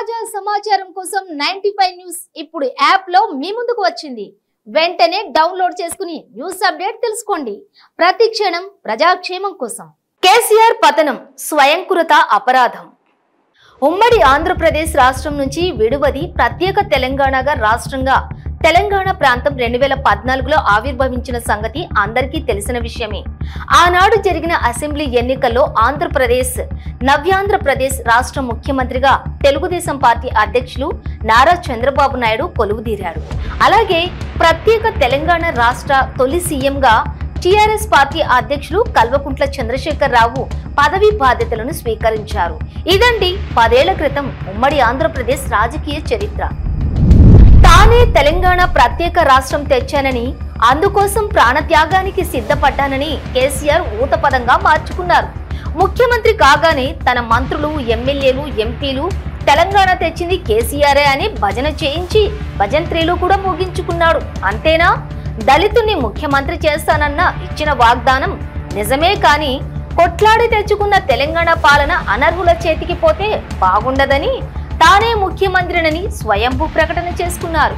తాజా సమాచారం కోసం 95 న్యూస్ ఇప్పుడు యాప్ లో మీ ముందుకు వచ్చింది. వెంటనే డౌన్లోడ్ చేసుకుని న్యూస్ అప్డేట్ తెలుసుకోండి. ప్రతి క్షణం ప్రజాక్షేమం కోసం. కేసీఆర్ పతనం స్వయంకృత అపరాధం. ఉమ్మడి ఆంధ్రప్రదేశ్ రాష్ట్రం నుంచి విడువది ప్రత్యేక తెలంగాణగా రాష్ట్రంగా తెలంగాణ ప్రాంతం 2014లో ఆవిర్భవించిన సంగతి అందరికీ తెలిసిన విషయమే. ఆనాడు జరిగిన అసెంబ్లీ ఎన్నికల్లో ఆంధ్రప్రదేశ్ నవ్యాంధ్రప్రదేశ్ రాష్ట్ర ముఖ్యమంత్రిగా తెలుగుదేశం పార్టీ అధ్యక్షులు నారా చంద్రబాబు నాయుడు కొలువుదీరారు. అలాగే ప్రత్యేక తెలంగాణ రాష్ట్ర తొలి సీఎంగా టీఆర్ఎస్ పార్టీ అధ్యక్షులు కల్వకుంట్ల చంద్రశేఖర్ రావు పదవీ బాధ్యతలను స్వీకరించారు. ఇదండి 10 ఏళ్ల క్రితం ఉమ్మడి ఆంధ్రప్రదేశ్ రాజకీయ చరిత్ర. తానే తెలంగాణ ప్రత్యేక రాష్ట్రం తెచ్చానని, అందుకోసం ప్రాణత్యాగానికి సిద్ధపడ్డానని కేసీఆర్ ఊతపదంగా మార్చుకున్నారు. ముఖ్యమంత్రి కాగానే తన మంత్రులు, ఎమ్మెల్యేలు, ఎంపీలు తెలంగాణ తెచ్చింది కేసీఆరే అని భజన చేయించి భజంత్రీలు కూడా ముగించుకున్నాడు. అంతేనా? దళితుని ముఖ్యమంత్రి చేస్తానన్న ఇచ్చిన వాగ్దానం నిజమే, కానీ కొట్లాడి తెచ్చుకున్న తెలంగాణ పాలన అనర్హుల చేతికి పోతే బాగుండదని తానే ముఖ్యమంత్రినని స్వయంభూ ప్రకటన చేసుకున్నారు.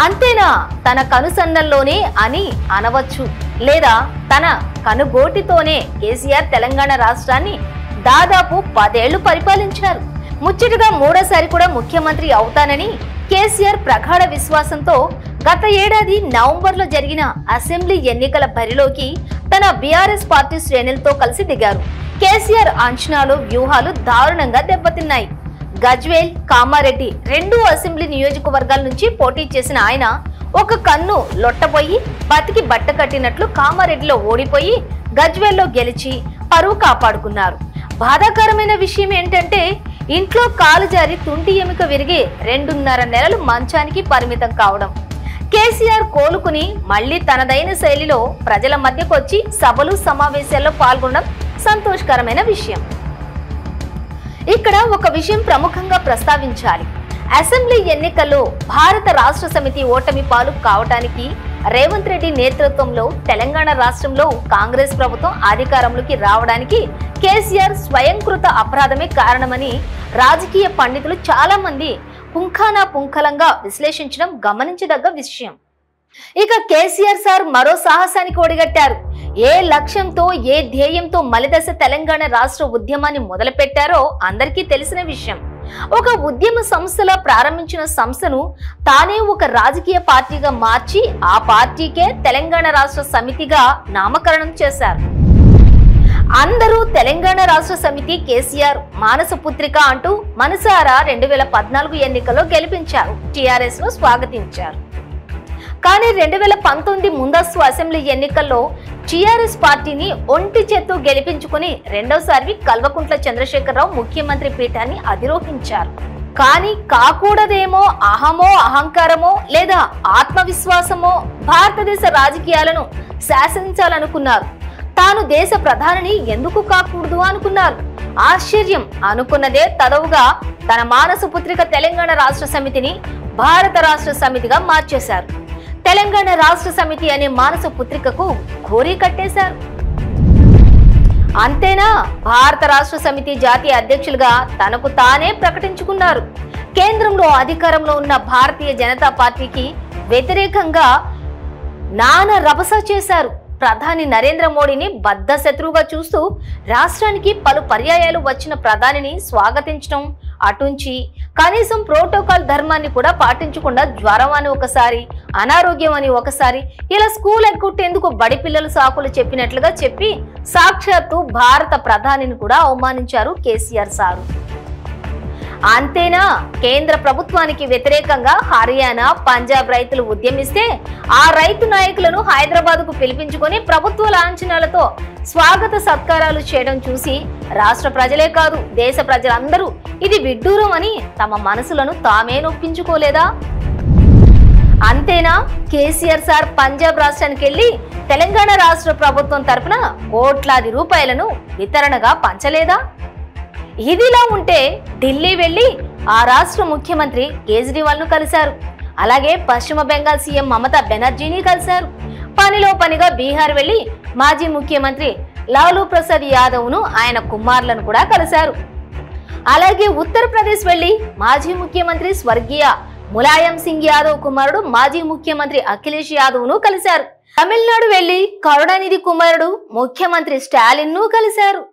అంతేనా? తన కనుసన్నల్లోనే అని అనవచ్చు, లేదా తన కనుగోటితోనే కేసీఆర్ తెలంగాణ రాష్ట్రాన్ని దాదాపు 10 ఏళ్లు పరిపాలించారు. ముచ్చటగా మూడోసారి కూడా ముఖ్యమంత్రి అవుతానని కేసీఆర్ ప్రగాఢ విశ్వాసంతో గత ఏడాది నవంబర్లో జరిగిన అసెంబ్లీ ఎన్నికల బరిలోకి తన బీఆర్ఎస్ పార్టీ శ్రేణులతో కలిసి దిగారు. కేసీఆర్ అంచనాలు, వ్యూహాలు దారుణంగా దెబ్బతిన్నాయి. గజ్వేల్, కామారెడ్డి 2 అసెంబ్లీ నియోజకవర్గాల నుంచి పోటీ చేసిన ఆయన ఒక కన్ను లొట్టపోయి బతికి బట్ట కట్టినట్లు కామారెడ్డిలో ఓడిపోయి గజ్వేల్లో గెలిచి పరువు కాపాడుకున్నారు. బాధాకరమైన విషయం ఏంటంటే ఇంట్లో కాలు జారి తుంటి ఎముక విరిగి 2.5 నెలలు మంచానికి పరిమితం కావడం. కేసీఆర్ కోలుకుని మళ్లీ తనదైన శైలిలో ప్రజల మధ్యకు వచ్చి సభలు, సమావేశాల్లో పాల్గొనడం సంతోషకరమైన విషయం. ఇక్కడ ఒక విషయం ప్రముఖంగా ప్రస్తావించాలి. అసెంబ్లీ ఎన్నికల్లో భారత రాష్ట్ర సమితి ఓటమి పాలు కావటానికి రేవంత్ రెడ్డి నేతృత్వంలో తెలంగాణ రాష్ట్రంలో కాంగ్రెస్ ప్రభుత్వం అధికారంలోకి రావడానికి కేసీఆర్ స్వయంకృత అపరాధమే కారణమని రాజకీయ పండితులు చాలా మంది పుంఖానుపుంఖలంగా విశ్లేషించడం గమనించదగ్గ విషయం. ఇక కేసీఆర్ సార్ మరో సాహసానికి ఒడిగట్టారు. ఏ లక్ష్యంతో, ఏ ధ్యేయంతో మలిదశ తెలంగాణ రాష్ట్ర ఉద్యమాన్ని మొదలుపెట్టారో అందరికీ తెలిసిన విషయం. ఒక ఉద్యమ సంస్థలా ప్రారంభించిన సంస్థను తానే ఒక రాజకీయ పార్టీగా మార్చి ఆ పార్టీకే తెలంగాణ రాష్ట్ర సమితిగా నామకరణం చేశారు. అందరూ తెలంగాణ రాష్ట్ర సమితి కేసీఆర్ మానస పుత్రిక అంటూ మనసారా 2014 ఎన్నికల్లో గెలిపించారు. టీఆర్ఎస్ లో స్వాగతించారు. కానీ 2019 ముందస్తు అసెంబ్లీ ఎన్నికల్లో టీఆర్ఎస్ పార్టీని ఒంటి చేత్తో గెలిపించుకుని రెండోసారి కల్వకుంట్ల చంద్రశేఖరరావు ముఖ్యమంత్రి పీఠాన్ని అధిరోహించారు. కానీ కాకూడదేమో అహమో, అహంకారమో లేదా ఆత్మవిశ్వాసమో భారతదేశ రాజకీయాలను శాసించాలనుకున్నారు. తాను దేశ ప్రధానిని ఎందుకు కాకూడదు అనుకున్నారు. ఆశ్చర్యం అనుకున్నదే తదవుగా తన మానస పుత్రిక తెలంగాణ రాష్ట్ర సమితిని భారత రాష్ట్ర సమితిగా మార్చేశారు. తెలంగాణ రాష్ట్ర సమితి అనే మానస పుత్రికకు ఘోరీ కట్టేశారు. అంతేనా? భారత రాష్ట్ర సమితి జాతీయ అధ్యక్షులుగా తనకు తానే ప్రకటించుకున్నారు. కేంద్రంలో అధికారంలో ఉన్న భారతీయ జనతా పార్టీకి వ్యతిరేకంగా నానా రభస చేశారు. ప్రధాని నరేంద్ర మోడీని బద్ధ శత్రువుగా చూస్తూ రాష్ట్రానికి పలు పర్యాయాలు వచ్చిన ప్రధానిని స్వాగతించడం అటుంచి కనీసం ప్రోటోకాల్ ధర్మాన్ని కూడా పాటించకుండా జ్వరం అని ఒకసారి, అనారోగ్యం అని ఒకసారి, ఇలా స్కూల్ ఎగ్గొట్టేందుకు బడి పిల్లలు సాకులు చెప్పినట్లుగా చెప్పి సాక్షాత్తు భారత ప్రధానిని కూడా అవమానించారు కేసీఆర్ సారు. అంతేనా? కేంద్ర ప్రభుత్వానికి వ్యతిరేకంగా హర్యానా, పంజాబ్ రైతులు ఉద్యమిస్తే ఆ రైతు నాయకులను హైదరాబాద్ కు పిలిపించుకొని ప్రభుత్వ లాంఛనాలతో స్వాగత సత్కారాలు చేయడం చూసి రాష్ట్ర ప్రజలే కాదు దేశ ప్రజలందరూ ఇది విడ్డూరం అని తమ మనసులను తామే నొప్పించుకోలేదా? అంతేనా? కేసీఆర్ సార్ పంజాబ్ రాష్ట్రానికి వెళ్లి తెలంగాణ రాష్ట్ర ప్రభుత్వం తరఫున కోట్లాది రూపాయలను వితరణగా పంచలేదా? ఇదిలా ఉంటే ఢిల్లీ వెళ్లి ఆ రాష్ట్ర ముఖ్యమంత్రి కేజ్రీవాల్ ను కలిశారు. అలాగే పశ్చిమ బెంగాల్ సీఎం మమతా బెనర్జీని కలిశారు. పనిలో పనిగా బీహార్ వెళ్లి మాజీ ముఖ్యమంత్రి లాలూ ప్రసాద్ యాదవ్ ను, ఆయన కుమారులను కూడా కలిశారు. అలాగే ఉత్తరప్రదేశ్ వెళ్లి మాజీ ముఖ్యమంత్రి స్వర్గీయ ములాయం సింగ్ యాదవ్ కుమారుడు మాజీ ముఖ్యమంత్రి అఖిలేష్ యాదవ్ ను కలిశారు. తమిళనాడు వెళ్లి కరుణానిధి కుమారుడు ముఖ్యమంత్రి స్టాలిన్ ను కలిశారు.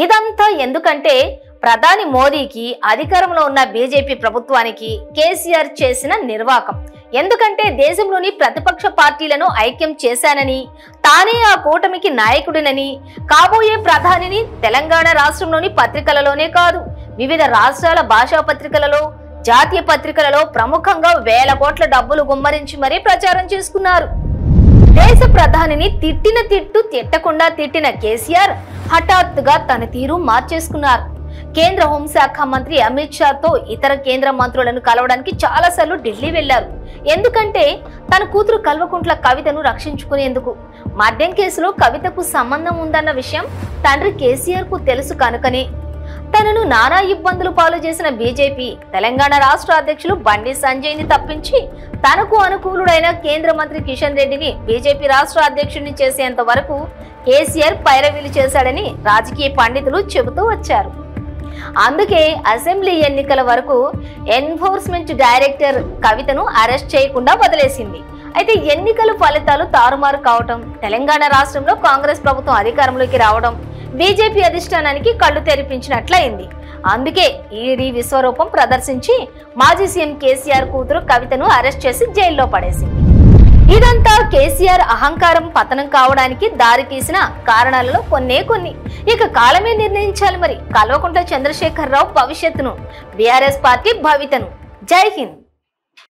ఇదంతా ఎందుకంటే ప్రధాని మోదీకి అధికారంలో ఉన్న బీజేపీ ప్రభుత్వానికి కేసీఆర్ చేసిన నిర్వాకం. ఎందుకంటే దేశంలోని ప్రతిపక్ష పార్టీలను ఐక్యం చేశానని, తానే ఆ కూటమికి నాయకుడినని, కాబోయే ప్రధానిని తెలంగాణ రాష్ట్రంలోని పత్రికలలోనే కాదు వివిధ రాష్ట్రాల భాషా పత్రికలలో, జాతీయ పత్రికలలో ప్రముఖంగా వేల కోట్ల డబ్బులు గుమ్మరించి మరీ ప్రచారం చేసుకున్నారు. దేశ ప్రధానిని తిట్టిన తిట్టు తిట్టకుండా తిట్టిన కేసీఆర్ హఠాత్తుగా తన తీరు మార్చేసుకున్నారు. కేంద్ర హోంశాఖ మంత్రి అమిత్ షాతో ఇతర కేంద్ర మంత్రులను కలవడానికి చాలాసార్లు ఢిల్లీ వెళ్లారు. ఎందుకంటే తన కూతురు కల్వకుంట్ల కవితను రక్షించుకునేందుకు. మద్యం కేసులో కవితకు సంబంధం ఉందన్న విషయం తండ్రి కేసీఆర్ కు తెలుసు కనుకనే తనను నానా ఇబ్బందులు పాలు చేసిన బీజేపీ తెలంగాణ రాష్ట్ర అధ్యక్షులు బండి సంజయ్ ని తప్పించి తనకు అనుకూలుడైన కేంద్ర మంత్రి కిషన్ రెడ్డిని బీజేపీ రాష్ట్ర అధ్యక్షుడిని చేసేంత వరకు కేసీఆర్ పైరవీలు చేశాడని రాజకీయ పండితులు చెబుతూ వచ్చారు. అందుకే అసెంబ్లీ ఎన్నికల వరకు ఎన్ఫోర్స్మెంట్ డైరెక్టర్ కవితను అరెస్ట్ చేయకుండా వదిలేసింది. అయితే ఎన్నికల ఫలితాలు తారుమారు కావటం, తెలంగాణ రాష్ట్రంలో కాంగ్రెస్ ప్రభుత్వం అధికారంలోకి రావడం బీజేపీ అధిష్టానానికి కళ్ళు తెరిపించినట్లయింది. అందుకే ఈడీ విశ్వరూపం ప్రదర్శించి మాజీ సీఎం కేసీఆర్ కూతురు కవితను అరెస్ట్ చేసి జైల్లో పడేసింది. ఇదంతా కేసీఆర్ అహంకారం పతనం కావడానికి దారి తీసిన కారణాలలో కొన్ని. ఇక కాలమే నిర్ణయించాలి మరి కల్వకుంట్ల చంద్రశేఖరరావు భవిష్యత్తును, బీఆర్ఎస్ పార్టీ భవితను. జై హింద్.